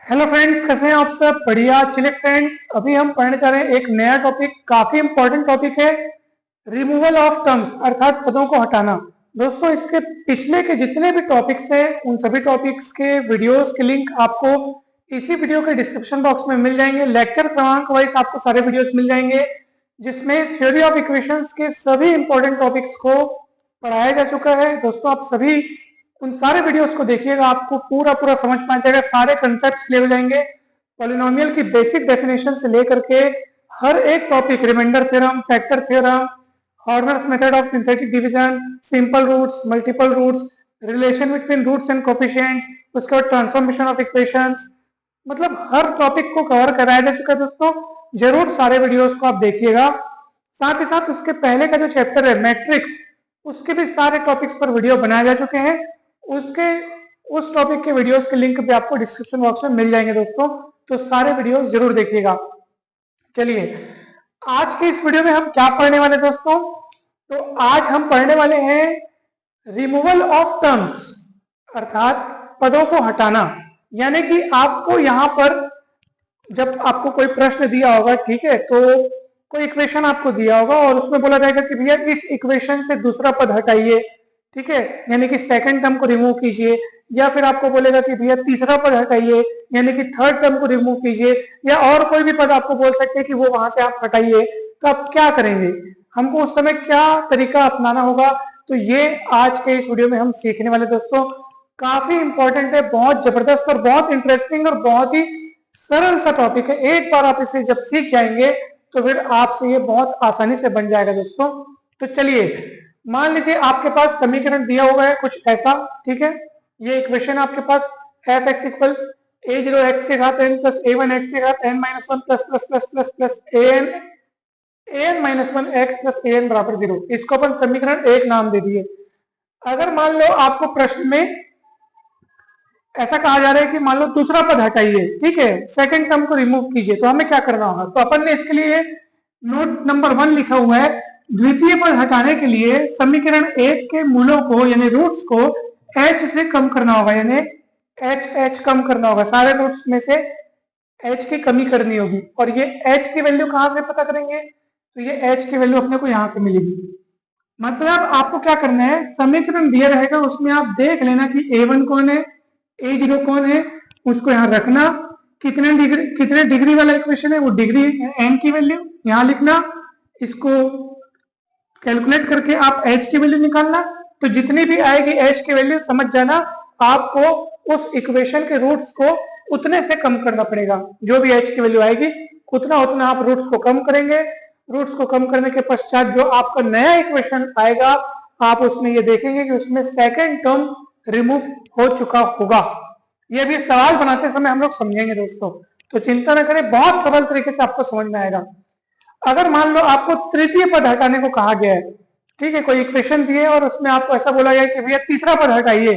Hello friends, कैसे हैं आप सब? बढ़िया। चलिए फ्रेंड्स, अभी हम पढ़ने जा रहे हैं एक नया टॉपिक। काफी इंपॉर्टेंट टॉपिक है, रिमूवल ऑफ टर्म्स अर्थात पदों को हटाना। दोस्तों, इसके पिछले के जितने भी टॉपिक्स हैं उन सभी टॉपिक्स के वीडियोस के लिंक आपको इसी वीडियो के डिस्क्रिप्शन बॉक्स में मिल जाएंगे। लेक्चर क्रमांक वाइज आपको सारे वीडियोस मिल जाएंगे जिसमें थ्योरी ऑफ इक्वेशंस के सभी इंपॉर्टेंट टॉपिक्स को पढ़ाया जा चुका है। दोस्तों, आप सभी उन सारे वीडियोस को देखिएगा, आपको पूरा पूरा समझ में आ जाएगा, सारे कंसेप्ट क्लियर हो जाएंगे। पॉलिनोमियल की बेसिक डेफिनेशन से लेकर के हर एक topic, remainder theorem, factor theorem, Horner's method of synthetic division, simple roots, multiple roots, relation between roots and coefficients, उसके बाद ट्रांसफॉर्मेशन ऑफ इक्वेशंस, मतलब हर टॉपिक को कवर कराया जा चुका है। दोस्तों, जरूर सारे वीडियोस को आप देखिएगा। साथ ही साथ उसके पहले का जो चैप्टर है मैट्रिक्स, उसके भी सारे टॉपिक्स पर वीडियो बनाए जा चुके हैं। उसके उस टॉपिक के वीडियोस के लिंक भी आपको डिस्क्रिप्शन बॉक्स में मिल जाएंगे दोस्तों, तो सारे वीडियोस जरूर देखिएगा। चलिए, आज के इस वीडियो में हम क्या पढ़ने वाले दोस्तों? तो आज हम पढ़ने वाले हैं रिमूवल ऑफ टर्म्स अर्थात पदों को हटाना। यानी कि आपको यहां पर जब आपको कोई प्रश्न दिया होगा, ठीक है, तो कोई इक्वेशन आपको दिया होगा और उसमें बोला जाएगा कि भैया इस इक्वेशन से दूसरा पद हटाइए, ठीक है, यानी कि सेकंड टर्म को रिमूव कीजिए, या फिर आपको बोलेगा कि भैया तीसरा पद हटाइए, यानी कि थर्ड टर्म को रिमूव कीजिए, या और कोई भी पद आपको बोल सकते हैं कि वो वहां से आप हटाइए। तो आप क्या करेंगे, हमको उस समय क्या तरीका अपनाना होगा, तो ये आज के इस वीडियो में हम सीखने वाले दोस्तों। काफी इंपॉर्टेंट है, बहुत जबरदस्त और बहुत इंटरेस्टिंग और बहुत ही सरल सा टॉपिक है। एक बार आप इसे जब सीख जाएंगे तो फिर आपसे ये बहुत आसानी से बन जाएगा दोस्तों। तो चलिए, मान लीजिए आपके पास समीकरण दिया हुआ है कुछ ऐसा, ठीक है, ये इक्वेशन आपके पास F X equal A zero X के घात N plus A one X के घात N minus one plus plus plus plus plus A N minus one X plus A N बराबर जीरो। इसको अपन समीकरण एक नाम दे दिए। अगर मान लो आपको प्रश्न में ऐसा कहा जा रहा है कि मान लो दूसरा पद हटाइए, ठीक है, सेकंड टर्म को रिमूव कीजिए, तो हमें क्या करना होगा? तो अपन ने इसके लिए नोट नंबर 1 लिखा हुआ है, द्वितीय पद हटाने के लिए समीकरण एक के मूलों को यानी रूट्स को h से कम करना होगा, यानी h कम करना होगा, सारे रूट्स में से h की कमी करनी होगी। और ये h की वैल्यू कहां से पता करेंगे? तो ये h की वैल्यू अपने को यहां से मिलेगी। मतलब आपको क्या करना है, समीकरण दिया रहेगा उसमें आप देख लेना कि a1 कौन है, a0 कौन है, उसको यहाँ रखना। कितने डिग्री वाला इक्वेशन है, वो डिग्री n की वैल्यू यहाँ लिखना, इसको कैलकुलेट करके आप h की वैल्यू निकालना। तो जितनी भी आएगी h की वैल्यू, समझ जाना आपको उस इक्वेशन के रूट्स को उतने से कम करना पड़ेगा। जो भी h की वैल्यू आएगी उतना उतना आप रूट्स को कम करेंगे। रूट्स को कम करने के पश्चात जो आपका नया इक्वेशन आएगा, आप उसमें ये देखेंगे कि उसमें सेकेंड टर्म रिमूव हो चुका होगा। ये भी सवाल बनाते समय हम लोग समझेंगे दोस्तों, तो चिंता न करें, बहुत सरल तरीके से आपको समझ में आएगा। अगर मान लो आपको तृतीय पद हटाने को कहा गया है, ठीक है, कोई इक्वेशन दिए और उसमें आपको ऐसा बोला गया कि भैया तीसरा पद हटाइए,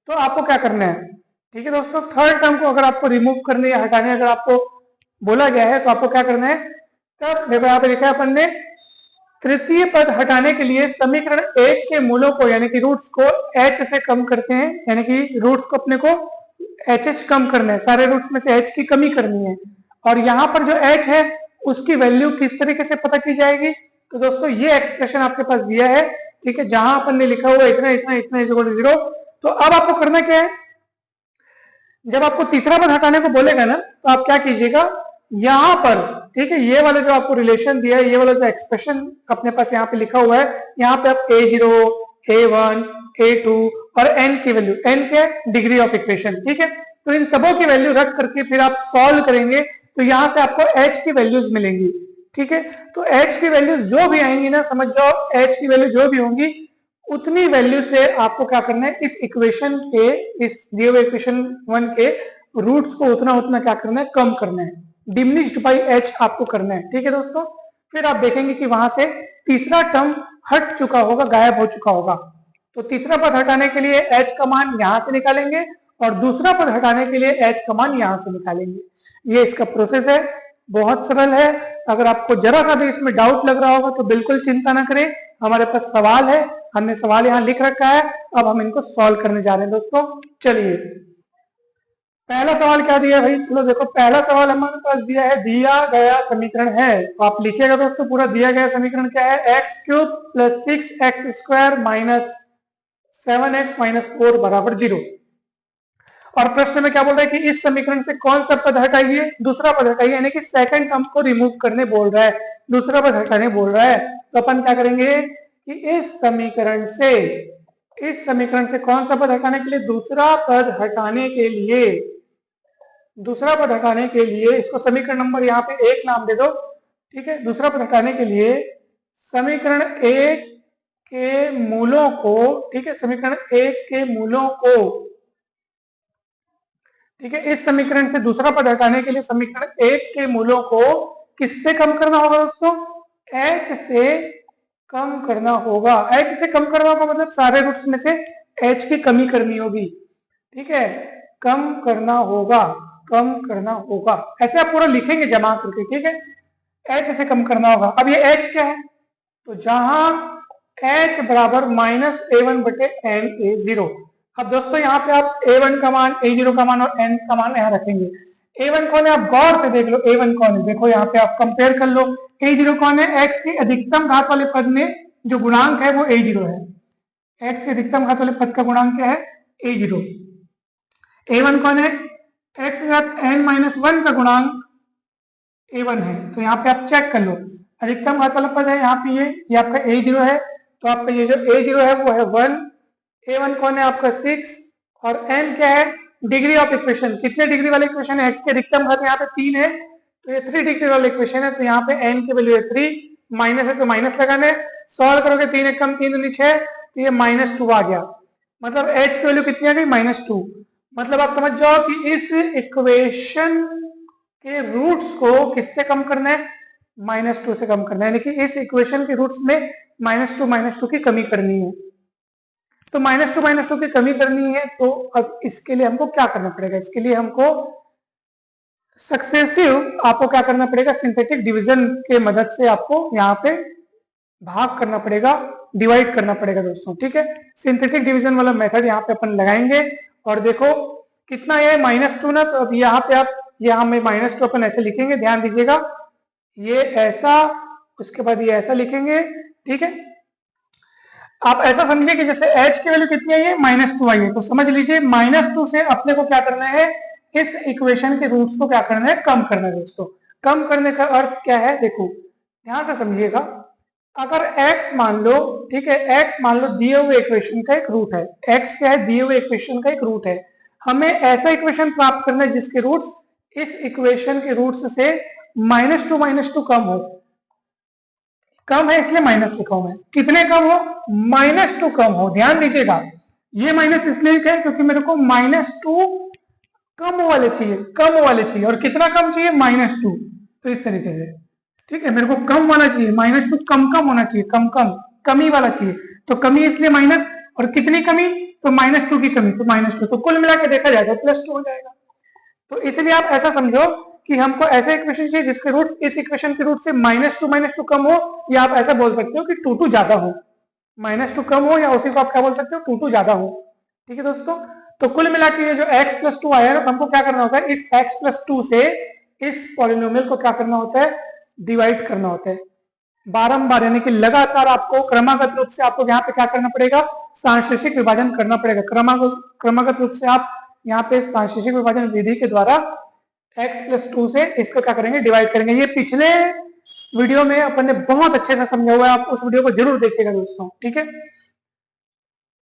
तो आपको क्या करना है? ठीक है दोस्तों, थर्ड टर्म को अगर आपको रिमूव करने या हटाने अगर आपको बोला गया है तो आपको क्या करना है? तब देखो यहाँ पे लिखा है अपन ने, तृतीय पद हटाने के लिए समीकरण एक के मूलों को यानी कि रूट्स को h से कम करते हैं, यानी कि रूट्स को अपने को h कम करना है, सारे रूट्स में से h की कमी करनी है। और यहाँ पर जो h है उसकी वैल्यू किस तरीके से पता की जाएगी? तो दोस्तों, ये एक्सप्रेशन आपके पास दिया है, ठीक है, जहां अपन ने लिखा हुआ इतना इतना इतना इज इक्वल टू 0। तो अब आपको करना क्या है, जब आपको तीसरा पद हटाने को बोलेगा ना, तो आप क्या कीजिएगा, यहां पर, ठीक है, ये वाला जो आपको रिलेशन दिया है, ये वाला जो एक्सप्रेशन अपने पास यहाँ पे लिखा हुआ है, यहाँ पे आप a0, a1, a2 और n की वैल्यू, n के डिग्री ऑफ इक्वेशन, ठीक है, तो इन सबों की वैल्यू रख करके फिर आप सॉल्व करेंगे, तो यहां से आपको h की वैल्यूज मिलेंगी, ठीक है। तो h की वैल्यूज जो भी आएंगी ना, समझ जाओ h की वैल्यू जो भी होंगी उतनी वैल्यू से आपको क्या करना है, इस इक्वेशन के, इस दिए हुए इक्वेशन 1 के रूट्स को उतना उतना क्या करना है, कम करना है, डिमिनिश्ड बाय h आपको करना है, ठीक है दोस्तों। फिर आप देखेंगे कि वहां से तीसरा टर्म हट चुका होगा, गायब हो चुका होगा। तो तीसरा पद हटाने के लिए h का मान यहां से निकालेंगे और दूसरा पद हटाने के लिए h का मान यहां से निकालेंगे। ये इसका प्रोसेस है, बहुत सरल है। अगर आपको जरा सा भी इसमें डाउट लग रहा होगा तो बिल्कुल चिंता ना करें, हमारे पास सवाल है, हमने सवाल यहाँ लिख रखा है, अब हम इनको सॉल्व करने जा रहे हैं दोस्तों। चलिए, पहला सवाल क्या दिया है भाई, चलो देखो पहला सवाल हमारे पास दिया गया समीकरण है, तो आप लिखिएगा दोस्तों पूरा दिया गया समीकरण क्या है, x cube plus 6x² minus 7x minus 4 बराबर 0। और प्रश्न में क्या बोल रहा है कि इस समीकरण से कौन सा पद हटाइए, दूसरा पद हटाइए, यानी कि सेकंड टर्म को रिमूव करने बोल रहा है, दूसरा पद हटाने बोल रहा है। तो अपन क्या करेंगे कि इस समीकरण से कौन सा पद हटाने के लिए, दूसरा पद हटाने के लिए इसको समीकरण नंबर यहाँ पे 1 नाम दे दो, ठीक है। दूसरा पद हटाने के लिए समीकरण 1 के मूलों को, ठीक है, समीकरण 1 के मूलों को, ठीक है, इस समीकरण से दूसरा पद हटाने के लिए समीकरण 1 के मूलों को किससे कम करना होगा दोस्तों, h से कम करना होगा। h से कम करना होगा मतलब सारे रूट्स में से h की कमी करनी होगी, ठीक है, कम करना होगा, ऐसे आप पूरा लिखेंगे जमा करके, ठीक है, h से कम करना होगा। अब ये h क्या है, तो जहां h बराबर -a1/n/a0। अब दोस्तों यहाँ पे आप a1 का मान, a0 का मान और n का मान यहाँ रखेंगे। a1 कौन है, आप गौर से देख लो a1 कौन है, देखो यहाँ पे आप कंपेयर कर लो। a0 कौन है, x की अधिकतम घात वाले पद में जो गुणांक है वो a0 है, x के अधिकतम घात वाले पद का गुणांक क्या है, a0। a1 कौन है, x घात n-1 का गुणांक a1 है। तो यहाँ पे आप चेक कर लो, अधिकतम घात वाला पद है यहाँ पे ये आपका a0 है, तो आपका ये जो a0 है वो है 1, a1 कौन है आपका 6, और n क्या है, डिग्री ऑफ इक्वेशन, कितने डिग्री वाले इक्वेशन है, x के अधिकतम घात यहाँ पे 3 है, तो ये 3 डिग्री वाले इक्वेशन है, तो यहाँ पे n की वैल्यू है 3, माइनस है तो माइनस लगाना है, सॉल्व करोगे 3 एक कम 3 दूनी 6, तो ये -2 आ गया, मतलब h की वैल्यू कितनी आ गई, -2। मतलब आप समझ जाओ कि इस इक्वेशन के रूट्स को किससे कम करना है, -2 से कम करना है, यानी कि इस इक्वेशन के रूट्स में -2 की कमी करनी है। तो -2 की कमी करनी है, तो अब इसके लिए हमको क्या करना पड़ेगा, इसके लिए हमको सक्सेसिव, आपको क्या करना पड़ेगा, सिंथेटिक डिवीजन के मदद से आपको यहाँ पे भाग करना पड़ेगा, डिवाइड करना पड़ेगा दोस्तों, ठीक है। सिंथेटिक डिवीजन वाला मेथड यहाँ पे अपन लगाएंगे, और देखो कितना है -2 ना, तो अब यहाँ पे आप, यहाँ में -2 अपन ऐसे लिखेंगे, ध्यान दीजिएगा, ये ऐसा, उसके बाद ये ऐसा लिखेंगे, ठीक है। आप ऐसा समझिए कि जैसे h की वैल्यू कितनी आई है, -2 आई है, तो समझ लीजिए -2 से अपने को क्या करना है, इस इक्वेशन के रूट्स को क्या करना है, कम करना है दोस्तों। कम करने का अर्थ क्या है, देखो ध्यान से समझिएगा, अगर x मान लो, ठीक है, x मान लो दिए हुए इक्वेशन का एक रूट है, x क्या है, दिए हुए इक्वेशन का एक रूट है, हमें ऐसा इक्वेशन प्राप्त करना है जिसके रूट्स इस इक्वेशन के रूट्स से -2 कम हो, कम है इसलिए माइनस लिखा हूं मैं, कितने कम हो, -2 कम हो। ध्यान दीजिएगा, ये माइनस इसलिए लिखा है क्योंकि मेरे को -2 कम वाले चाहिए, और कितना कम चाहिए, -2। तो इस तरीके से, ठीक है, मेरे को कम वाला चाहिए, -2 कम होना चाहिए, कमी वाला चाहिए, तो कमी इसलिए माइनस, और कितनी कमी, तो -2 की कमी, तो -2, तो कुल मिला के देखा जाएगा +2 हो जाएगा। तो इसलिए आप ऐसा समझो कि हमको ऐसा इक्वेशन चाहिए जिसके रूट्स इस इक्वेशन के रूट से -2 कम हो, या आप ऐसा बोल सकते हो कि 2 ज्यादा हो, -2 कम हो, या उसी को आप क्या बोल सकते हो, 2 ज्यादा हो, ठीक है दोस्तों। तो कुल मिला के ये जो x+2 आया है, हमको क्या करना होता है, इस x+2 से इस पॉलिनोमियल को क्या करना होता है, डिवाइड करना होता है बारंबार, यानी कि लगातार आपको क्रमागत रूप से आपको यहाँ पे क्या करना पड़ेगा, सांश्लेषिक विभाजन करना पड़ेगा, क्रमागत रूप से आप यहाँ पे सांश्लेषिक विभाजन विधि के द्वारा x+2 से इसको क्या करेंगे, डिवाइड करेंगे। ये पिछले वीडियो में अपन ने बहुत अच्छे से समझा हुआ है, आप उस वीडियो को जरूर देखिएगा दोस्तों, ठीक है।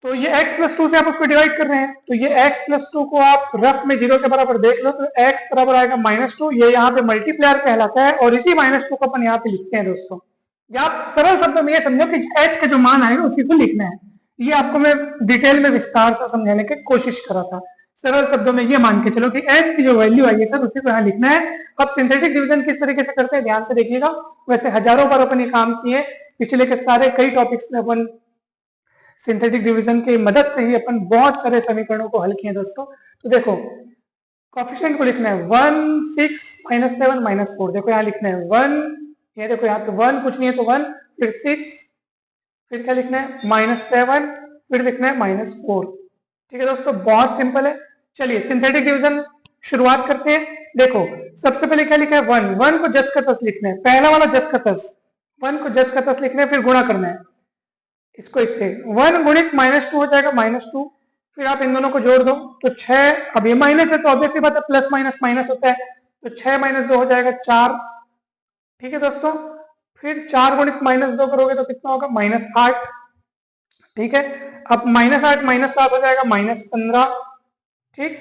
तो ये x+2 से आप उसको डिवाइड कर रहे हैं, तो ये x+2 को आप रफ में 0 के बराबर देख लो, तो x बराबर आएगा -2, ये यहाँ पे मल्टीप्लायर कहलाता है, और इसी -2 को अपन यहाँ पे लिखते हैं दोस्तों। या आप सरल शब्दों में ये समझो कि h का जो मान आएगा उसी को लिखना है। ये आपको मैं डिटेल में विस्तार से समझाने की कोशिश करा था। सरल शब्दों में ये मान के चलो कि h की जो वैल्यू आई है सर, उसी को यहाँ लिखना है। अब सिंथेटिक डिवीजन किस तरीके से करते हैं, ध्यान से देखिएगा। वैसे हजारों बार अपन ये काम किए, पिछले के सारे कई टॉपिक्स में अपन सिंथेटिक डिवीजन की मदद से ही अपन बहुत सारे समीकरणों को हल किए दोस्तों। तो देखो कोएफिशिएंट को लिखना है 1, 6, -7, -4। देखो यहाँ लिखना है 1, ये देखो यहाँ पे 1 कुछ नहीं है तो 1, फिर 6, फिर क्या लिखना है -7, फिर लिखना है -4। ठीक है दोस्तों, बहुत सिंपल है। चलिए सिंथेटिक डिवीजन शुरुआत करते हैं। देखो सबसे पहले क्या लिखा है, वन, वन को जस का तस लिखना है, पहला वाला जस का तस, वन को जस का तस लिखना है, फिर गुणा करना है इसको इससे। वन गुणित -2 हो जाएगा -2, फिर आप इन दोनों को जोड़ दो तो 6, अब ये माइनस है तो ऑब्वियस सी बात है प्लस माइनस माइनस होता है, तो 6 - 2 हो जाएगा 4। ठीक है दोस्तों, फिर 4 गुणित -2 करोगे तो कितना होगा, -8। ठीक है, अब -8 -7 हो जाएगा -15। ठीक,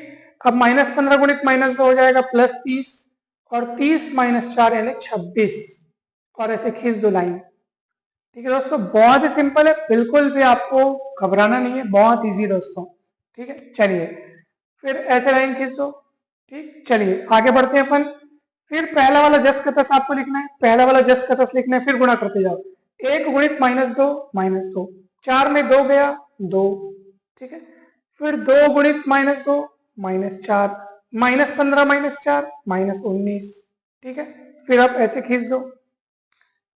अब -15 गुणित -2 हो जाएगा +30, और 30 - 4 यानी 26, और ऐसे खींच दो लाइन। ठीक है दोस्तों, बहुत ही सिंपल है, बिल्कुल भी आपको घबराना नहीं है, बहुत इजी दोस्तों। ठीक है, चलिए फिर ऐसे लाइन खींच दो। ठीक, चलिए आगे बढ़ते हैं अपन। फिर पहला वाला जस का तस आपको लिखना है, पहला वाला जस का तस लिखना है, फिर गुणा करते जाओ। 1 गुणित -2, 4 में 2 गया 2। ठीक है, फिर 2 गुणित -2, -4, -15 -4 -19। ठीक है, फिर आप ऐसे खींच दो,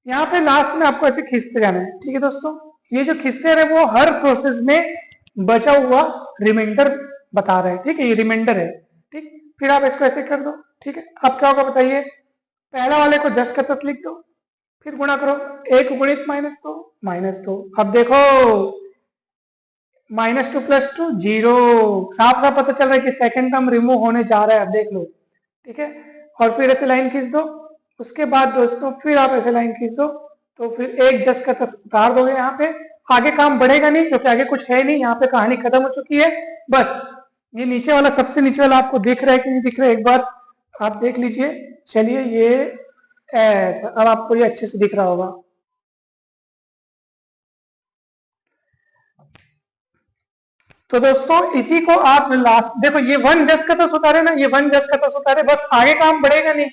यहाँ पे लास्ट में आपको ऐसे खींचते जाना है। ठीक है दोस्तों, ये जो खींचते रहे वो हर प्रोसेस में बचा हुआ रिमाइंडर बता रहे हैं। ठीक है, ये रिमाइंडर है। ठीक, फिर आप इसको ऐसे कर दो। ठीक है, अब क्या होगा बताइए, पहला वाले को जस का तस लिख दो, फिर गुणा करो, 1 गुणित -2, -2। अब देखो -2 + 2 0, साफ साफ पता चल रहा है कि सेकंड टर्म रिमूव होने जा रहा है। अब देख लो। ठीक है, और फिर ऐसे लाइन खींच दो। उसके बाद दोस्तों फिर आप ऐसे लाइन खींच दो, तो फिर एक जस का तस उतार दोगे। यहाँ पे आगे काम बढ़ेगा नहीं क्योंकि आगे कुछ है नहीं, यहाँ पे कहानी खत्म हो चुकी है। बस ये नीचे वाला, सबसे नीचे वाला आपको दिख रहा है कि नहीं दिख रहा है, एक बार आप देख लीजिए। चलिए ये ऐसा, अब आपको ये अच्छे से दिख रहा होगा। तो दोस्तों इसी को आप लास्ट देखो, ये वन जस का तस उतारे ना, ये वन जस का तस उतारे, बस आगे काम बढ़ेगा नहीं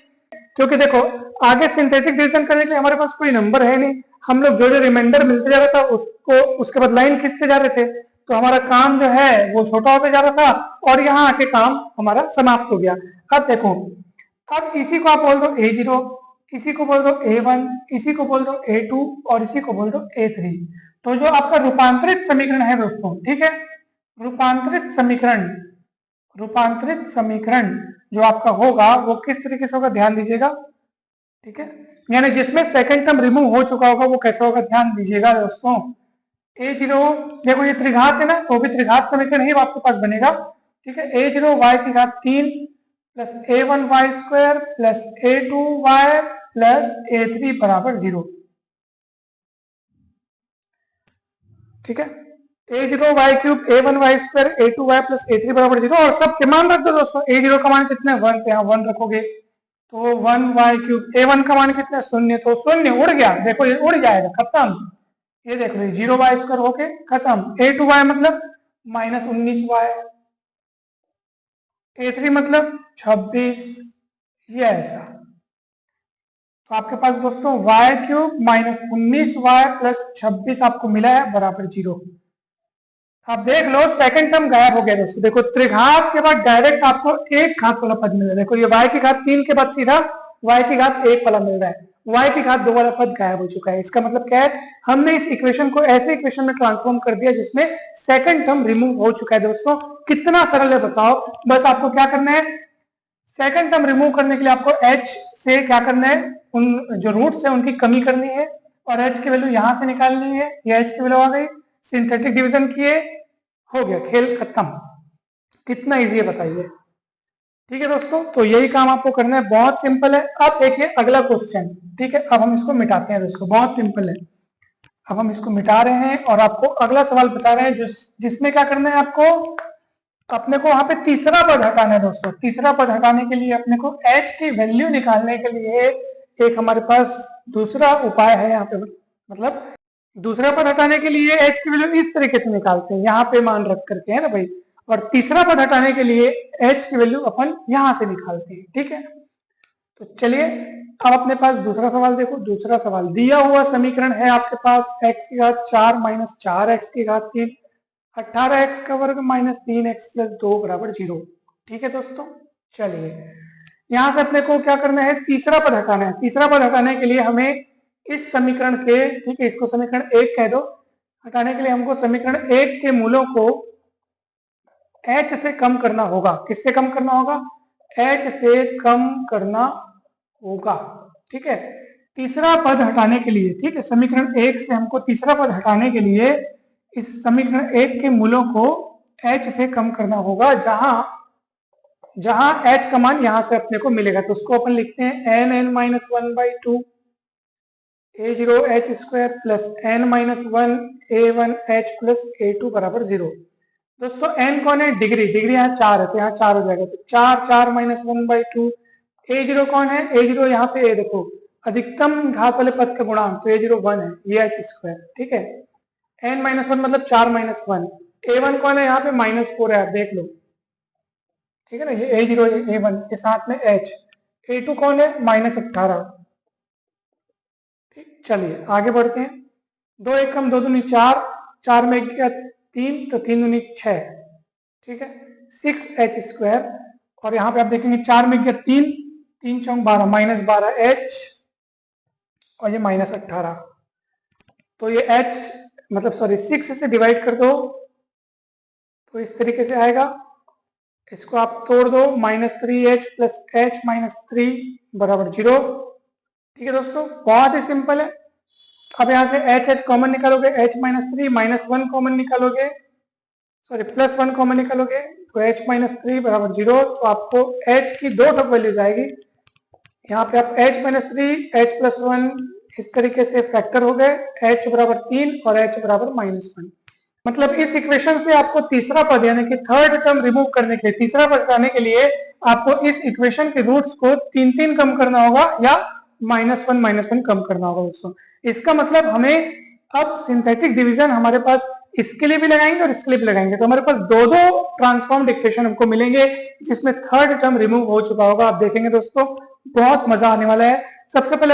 क्योंकि देखो आगे सिंथेटिक डिवीजन करने के लिए हमारे पास कोई नंबर है नहीं। हम लोग जो जो रिमाइंडर मिलते जा रहा था उसको उसके बाद लाइन खींचते जा रहे थे, तो हमारा काम जो है वो छोटा होता जा रहा था, और यहाँ आके काम हमारा समाप्त हो गया। अब देखो, अब इसी को आप बोल दो A0, इसी को बोल दो A1, इसी को बोल दो A2, और इसी को बोल दो A3। तो जो आपका रूपांतरित समीकरण है दोस्तों, ठीक है, रूपांतरित समीकरण, रूपांतरित समीकरण जो आपका होगा वो किस तरीके से होगा, ध्यान दीजिएगा। ठीक है, यानी जिसमें सेकंड टर्म रिमूव हो चुका होगा वो कैसा होगा, ध्यान दीजिएगा दोस्तों। A0, देखो ये त्रिघात है ना, तो भी त्रिघात समीकरण ही आपके पास बनेगा। ठीक है, A0 y की घात 3 plus A1 y² plus A2 y plus A3 बराबर 0। ठीक है, A0 y³ A1 y² A2 y plus A3 बराबर 0, और सब के मान रख दो दोस्तों। A0 का मान कितना है 1, यहाँ 1 रखोगे तो 1y³ A1 का मान कितना है 0, तो 0 उड़ गया, देखो ये उड़ जाएगा, खत्म। ये देख लो 0y² होके खत्म। A2y मतलब -19y, A3 मतलब 26, ये ऐसा। तो आपके पास दोस्तों y³ -19y प्लस 26 आपको मिला है बराबर 0। आप देख लो सेकंड टर्म गायब हो गया दोस्तों। देखो त्रिघात के बाद डायरेक्ट आपको एक घात वाला पद मिल रहा है। देखो ये y की घात 3 के बाद सीधा y की घात 1 वाला मिल रहा है, y की घात 2 वाला पद गायब हो चुका है। इसका मतलब क्या है, हमने इस इक्वेशन को ऐसे इक्वेशन में ट्रांसफॉर्म कर दिया जिसमें सेकंड टर्म रिमूव हो चुका है। दोस्तों कितना सरल है बताओ, बस आपको क्या करना है, सेकंड टर्म रिमूव करने के लिए आपको h से क्या करना है, उन जो रूट्स है उनकी कमी करनी है, और h की वैल्यू यहां से निकालनी है। ये h की वैल्यू आ गई, सिंथेटिक डिवीजन किए, हो गया, खेल खत्म। कितना इजी है बताइए। ठीक है दोस्तों, तो यही काम आपको करना है, बहुत सिंपल है। अब देखिए अगला क्वेश्चन। ठीक है, अब हम इसको मिटाते हैं दोस्तों, बहुत सिंपल है। अब हम इसको मिटा रहे हैं और आपको अगला सवाल बता रहे हैं जिसमें क्या करना है, आपको अपने को वहां पे तीसरा पद हटाना है दोस्तों। तीसरा पद हटाने के लिए अपने को h की वैल्यू निकालने के लिए एक हमारे पास दूसरा उपाय है यहाँ पे, मतलब दूसरा पद हटाने के लिए h की वैल्यू इस तरीके से निकालते हैं, यहाँ पे मान रख करके, है ना भाई। और तीसरा पद हटाने के लिए h की वैल्यू अपन यहां से निकालते हैं। ठीक है, तो चलिए अब अपने पास दूसरा सवाल देखो। दूसरा सवाल, दिया हुआ समीकरण है आपके पास x की घात 4 माइनस 4x की घात 3 18x का वर्ग -3x प्लस 2 बराबर 0। ठीक है दोस्तों, चलिए यहां से अपने को क्या करना है, तीसरा पद हटाना है। तीसरा पद हटाने के लिए हमें इस समीकरण के, ठीक है, इसको समीकरण 1 कह दो, हटाने के लिए हमको समीकरण 1 के मूलों को h से कम करना होगा। किससे कम करना होगा, H से कम करना होगा। ठीक है, तीसरा पद हटाने के लिए, ठीक है, समीकरण 1 से हमको तीसरा पद हटाने के लिए इस समीकरण 1 के मूलों को H से कम करना होगा, जहां H का मान यहां से अपने को मिलेगा। तो उसको अपन लिखते हैं n(-1/2) a0h² plus n-1 a1h plus a2 बराबर 0। दोस्तों n कौन है? डिग्री, डिग्री यहाँ 4 है तो यहाँ 4 हो जाएगा, तो 4(4-1/2) a0 कौन है? a0 यहाँ पे a देखो अधिकतम घात वाले पद का गुणांक, तो a0 1 है, ये h²। ठीक है, n-1 मतलब 4-1। a1 कौन है? यहाँ पे -4 है, आप देख लो। ठीक है ना, ये a0 a1 के साथ में h। a2 कौन है? -18। ठीक, चलिए आगे बढ़ते हैं। 2 एकम 2 दूनी 4, 4 में गया 3, तो 3 दूनी 6। ठीक है, 6h²। और यहाँ पे आप देखेंगे 4 में गया 3, 3 चौक 12, -12h और ये -18। तो ये h मतलब सॉरी 6 से डिवाइड कर दो तो इस तरीके से आएगा। इसको आप तोड़ दो, -3h प्लस h -3 बराबर 0। ठीक है दोस्तों, बहुत ही सिंपल है। अब यहाँ से h कॉमन निकालोगे, h -3 -1 कॉमन निकालोगे, सॉरी +1 कॉमन निकालोगे तो h -3 बराबर 0। तो आपको h की दो टॉप वैल्यूज आएगी। यहाँ पे आप h -3 h + 1 इस तरीके से फैक्टर हो गए, h बराबर 3 और h बराबर -1। मतलब इस इक्वेशन से आपको तीसरा पद यानी कि थर्ड टर्म रिमूव करने के लिए, तीसरा पद हटाने के लिए आपको इस इक्वेशन के रूट्स को 3-3 कम करना होगा या -1 कम करना होगा दोस्तों। इसका मतलब हमें अब सिंथेटिक डिवीजन हमारे पास इसके लिए भी लगाएंगे और इसके लिए भी लगाएंगे, तो हमारे पास दो ट्रांसफॉर्म्ड इक्वेशन हमको मिलेंगे जिसमें थर्ड टर्म रिमूव हो चुका होगा। आप देखेंगे दोस्तों, बहुत मजा आने वाला है। सबसे पहले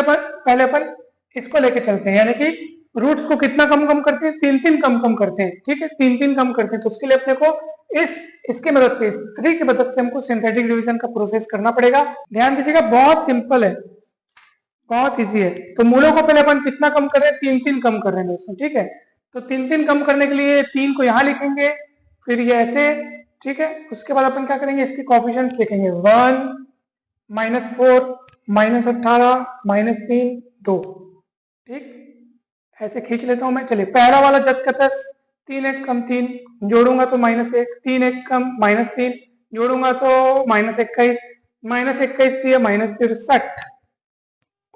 अपन इसको लेके चलते हैं, यानी कि रूट्स को कितना कम करते हैं? 3-3 कम करते हैं। ठीक है, 3-3 कम करते हैं, तो उसके लिए अपने को इसके मदद से, इस 3 की मदद से हमको सिंथेटिक डिवीजन का प्रोसेस करना पड़ेगा। ध्यान दीजिएगा, बहुत सिंपल है, बहुत इजी है। तो मूलों को पहले अपन कितना कम कर रहे हैं? 3-3 कम कर रहे हैं दोस्तों। ठीक है, तो 3-3 कम करने के लिए 3 को यहाँ लिखेंगे, फिर ये ऐसे। ठीक है, उसके बाद अपन क्या करेंगे? इसके कोएफिशिएंट्स लिखेंगे, 1 -4 -18 -3 2। ठीक, ऐसे खींच लेता हूं मैं। चलिए, पहला वाला 10 का 10, 3 1 कम 3 जोड़ूंगा तो -1, 3 1 कम -3 जोड़ूंगा तो -21, -21 दिया -63,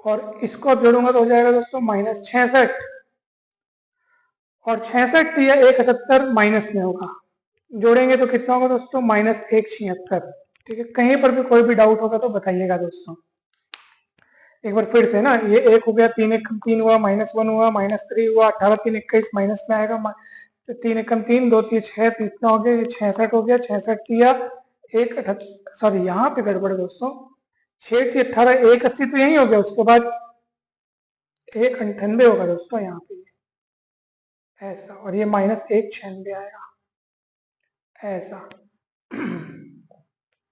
और इसको अब जोड़ूंगा तो हो जाएगा दोस्तों -66, और 66 दिया 178 माइनस में होगा, जोड़ेंगे तो कितना होगा दोस्तों? -176। ठीक है, कहीं पर भी कोई भी डाउट होगा तो बताइएगा दोस्तों। एक बार फिर से ना, ये 1 हो गया, 3 1 कम 3 हुआ, -1 हुआ, -3 हुआ, 18 3 21 माइनस में आएगा, 3 1 कम 3 2 3 6, तो इतना हो गया, ये 66 हो गया। 66 दिया 178, सॉरी यहाँ पे गड़बड़ है दोस्तों, 6 थी 18, 180 तो यही हो गया, उसके बाद 198 होगा दोस्तों यहाँ पे ऐसा, और ये -196 आएगा ऐसा।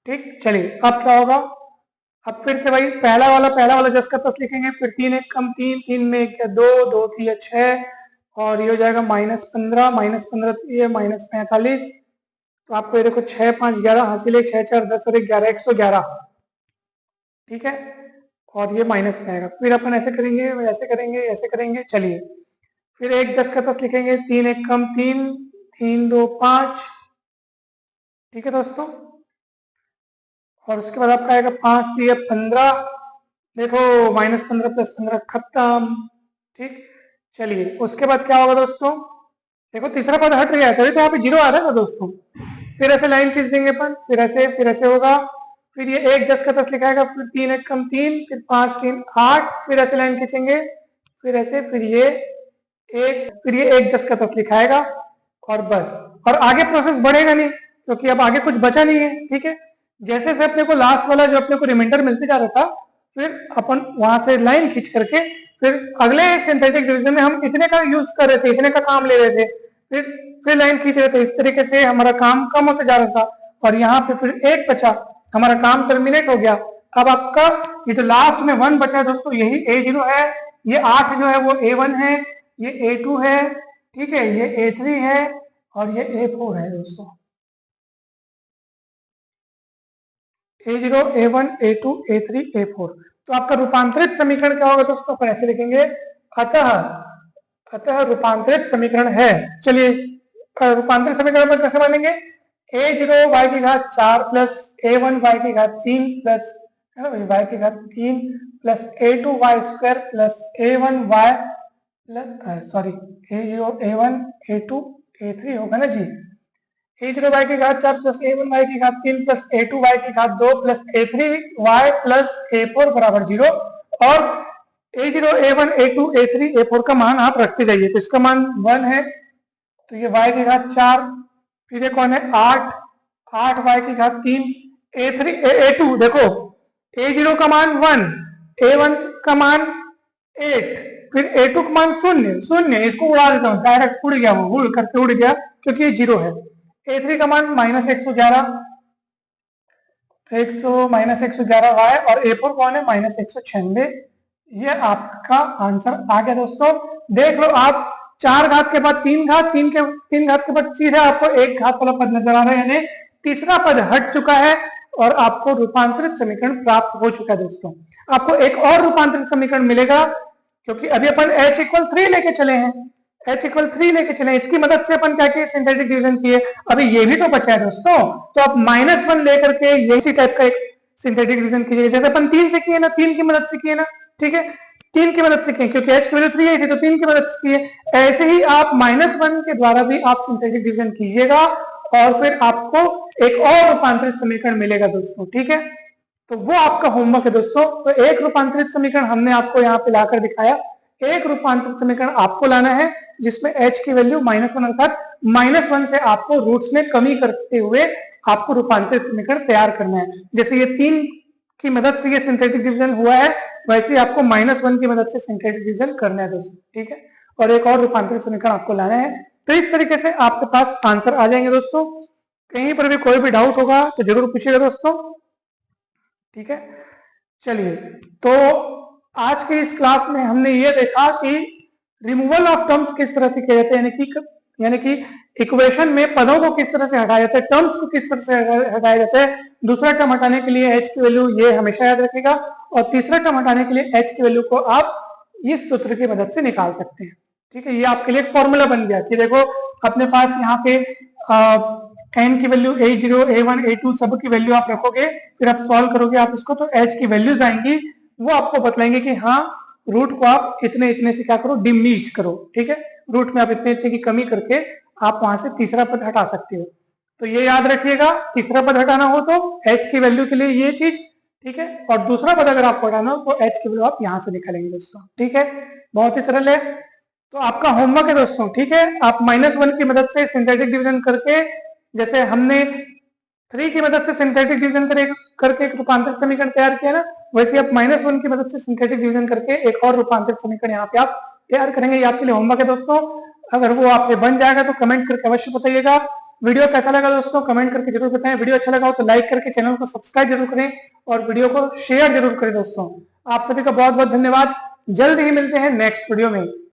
ठीक, चलिए अब क्या होगा? अब फिर से वही पहला वाला 10 का 10 लिखेंगे, फिर 3 1 कम 3, 3 में 1 2 2 3 6, और ये हो जाएगा -15 -15 -45। तो आपको ये देखो 6 5 11 हासिल है, 6 4 10 और 1 11, 111। ठीक है, और ये माइनस में आएगा। फिर अपन ऐसे करेंगे, ऐसे करेंगे, ऐसे करेंगे। चलिए, फिर एक 10 का 10 लिखेंगे, 3 1 कम 3, 3 2 5। ठीक है दोस्तों, और उसके बाद आपका आएगा 5 3 15, देखो -15 + 15 खत्म। ठीक, चलिए उसके बाद क्या होगा दोस्तों? देखो तीसरा पद हट गया है, तभी तो यहाँ पे 0 आ रहा है ना दोस्तों। फिर ऐसे लाइन खींच देंगे अपन, फिर ऐसे होगा, फिर ये एक 10 का 10 लिखाएगा, फिर 3 1 कम 3, फिर 5 3 8, फिर ऐसे लाइन खींचेंगे, फिर ऐसे, फिर ये एक 10 का 10 लिखाएगा, और बस। और आगे प्रोसेस बढ़ेगा नहीं, क्योंकि अब आगे कुछ बचा नहीं है। ठीक है, जैसे जैसे अपने को लास्ट वाला जो अपने को रिमाइंडर मिलते जा रहा था, फिर अपन वहां से लाइन खींच करके फिर अगले सिंथेटिक डिवीजन में हम इतने का यूज कर रहे थे, इतने का काम ले रहे थे, फिर लाइन खींच रहे थे। इस तरीके से हमारा काम कम होता जा रहा था, और यहाँ पे फिर एक बचा, हमारा काम टर्मिनेट हो गया। अब आपका ये जो लास्ट में 1 बचा है दोस्तों, यही A0 है, ये 8 जो है वो A1 है, ये A2 है, ठीक है, ये A3 है, और ये A4 है दोस्तों। A0, A1, A2, A3, A4। तो आपका रूपांतरित समीकरण क्या होगा दोस्तों? अपन ऐसे लिखेंगे, अतः रूपांतरित समीकरण है। चलिए रूपांतरित समीकरण पर कैसे मानेंगे? A0 y की घात 4 प्लस A1 y की घात 3 प्लस y की घात 3 plus A2 y square plus A1 y sorry A0 A1 A2 A3 होगा ना जी। A0 y की घात 4 प्लस A1 y की घात 3 प्लस A2 y की घात 2 plus A3 y plus A4 बराबर 0। और A0 A1 A2 A3 A4 का मान आप रखते जाइए। तो इसका मान 1 है, तो ये y की घात 4, फिर ये कौन है 8, 8 y की घात 3, A3 A2 देखो A0 का मान 1, A1 का मान 8, फिर A2 का मान 0 0, इसको उड़ा देता हूं, डायरेक्ट उड़ गया, वो उड़ करके उड़ गया क्योंकि ये 0 है। A3 का मान -111 -111 y और A4 कौन है -196। ये आपका आंसर आ गया दोस्तों। देख लो आप, 4 घात के बाद 3 घात, 3 घात के बाद सीधे आपको 1 घात वाला पद नजर आ रहा है, यानी तीसरा पद हट चुका है और आपको रूपांतरित समीकरण प्राप्त हो चुका है दोस्तों। आपको एक और रूपांतरित समीकरण मिलेगा, क्योंकि अभी अपन h = 3 लेके चले हैं, h = 3 लेके चले, इसकी मदद से अपन क्या किए? सिंथेटिक डिवीजन किए। अभी ये भी तो बचा है दोस्तों, तो आप -1 लेकर के ये इसी टाइप का एक सिंथेटिक डिवीजन कीजिए, जैसे अपन 3 से किए ना, 3 की मदद से किए ना, ठीक है, 3 की मदद से किए, क्योंकि h की वैल्यू 3 आई थी तो 3 की मदद से किए। ऐसे ही आप -1 के द्वारा भी आप सिंथेटिक डिवीजन कीजिएगा और फिर आपको एक और रूपांतरित समीकरण मिलेगा दोस्तों, ठीक है। तो वो आपका होमवर्क है दोस्तों। तो एक रूपांतरित समीकरण हमने आपको यहाँ पे लाकर दिखाया, एक रूपांतरित समीकरण आपको लाना है जिसमें h की वैल्यू -1 अर्थात -1 से आपको रूट्स में कमी करते हुए आपको रूपांतरित समीकरण तैयार करना है। जैसे ये 3 की मदद से ये सिंथेटिक डिवीजन हुआ है, वैसे ही आपको -1 की मदद से सिंथेटिक डिवीजन करना है दोस्तों, ठीक है। और एक और रूपांतरित समीकरण आपको लाना है। तो इस तरीके से आपके पास आंसर आ जाएंगे दोस्तों। कहीं पर भी कोई भी डाउट होगा तो जरूर पूछिएगा दोस्तों, ठीक है। चलिए, तो आज के इस क्लास में हमने ये देखा कि रिमूवल ऑफ टर्म्स किस तरह से किया जाता है, यानी कि इक्वेशन में पदों को किस तरह से हटाया जाता है, टर्म्स को किस तरह से हटाया जाता है। दूसरा टर्म हटाने के लिए h की वैल्यू ये हमेशा याद रखेगा, और तीसरा टर्म हटाने के लिए h की वैल्यू को आप इस सूत्र की मदद से निकाल सकते हैं, ठीक है। ये आपके लिए एक फॉर्मूला बन गया कि देखो अपने पास यहाँ पे n की वैल्यू A0 A1 A2 सब की वैल्यू आप रखोगे, फिर आप सॉल्व करोगे आप इसको, तो h की वैल्यूज आएंगी, वो आपको बतलाएंगे कि हाँ रूट को आप इतने इतने से क्या करो, डिमिनिश्ड करो, ठीक है। रूट में आप इतने इतने की कमी करके आप वहां से तीसरा पद हटा सकते हो। तो ये याद रखिएगा, तीसरा पद हटाना हो तो h की वैल्यू के लिए ये चीज, ठीक है, और दूसरा पद अगर आपको हटाना हो तो h की वैल्यू आप यहाँ से निकालेंगे दोस्तों, ठीक है। बहुत ही सरल है। तो आपका होमवर्क है दोस्तों, ठीक है। आप -1 की मदद से सिंथेटिक डिवीजन करके, जैसे हमने 3 की मदद से सिंथेटिक डिवीजन करके एक रूपांतरित समीकरण तैयार किया ना, वैसे आप -1 की मदद से सिंथेटिक डिवीजन करके एक और रूपांतरित समीकरण यहाँ पे आप तैयार करेंगे। ये आपके लिए होमवर्क है दोस्तों। अगर वो आपसे बन जाएगा तो कमेंट करके अवश्य बताइएगा। वीडियो कैसा लगा दोस्तों कमेंट करके जरूर बताएं। वीडियो अच्छा लगा हो तो लाइक करके चैनल को सब्सक्राइब जरूर करें और वीडियो को शेयर जरूर करें दोस्तों। आप सभी का बहुत बहुत धन्यवाद। जल्द ही मिलते हैं नेक्स्ट वीडियो में।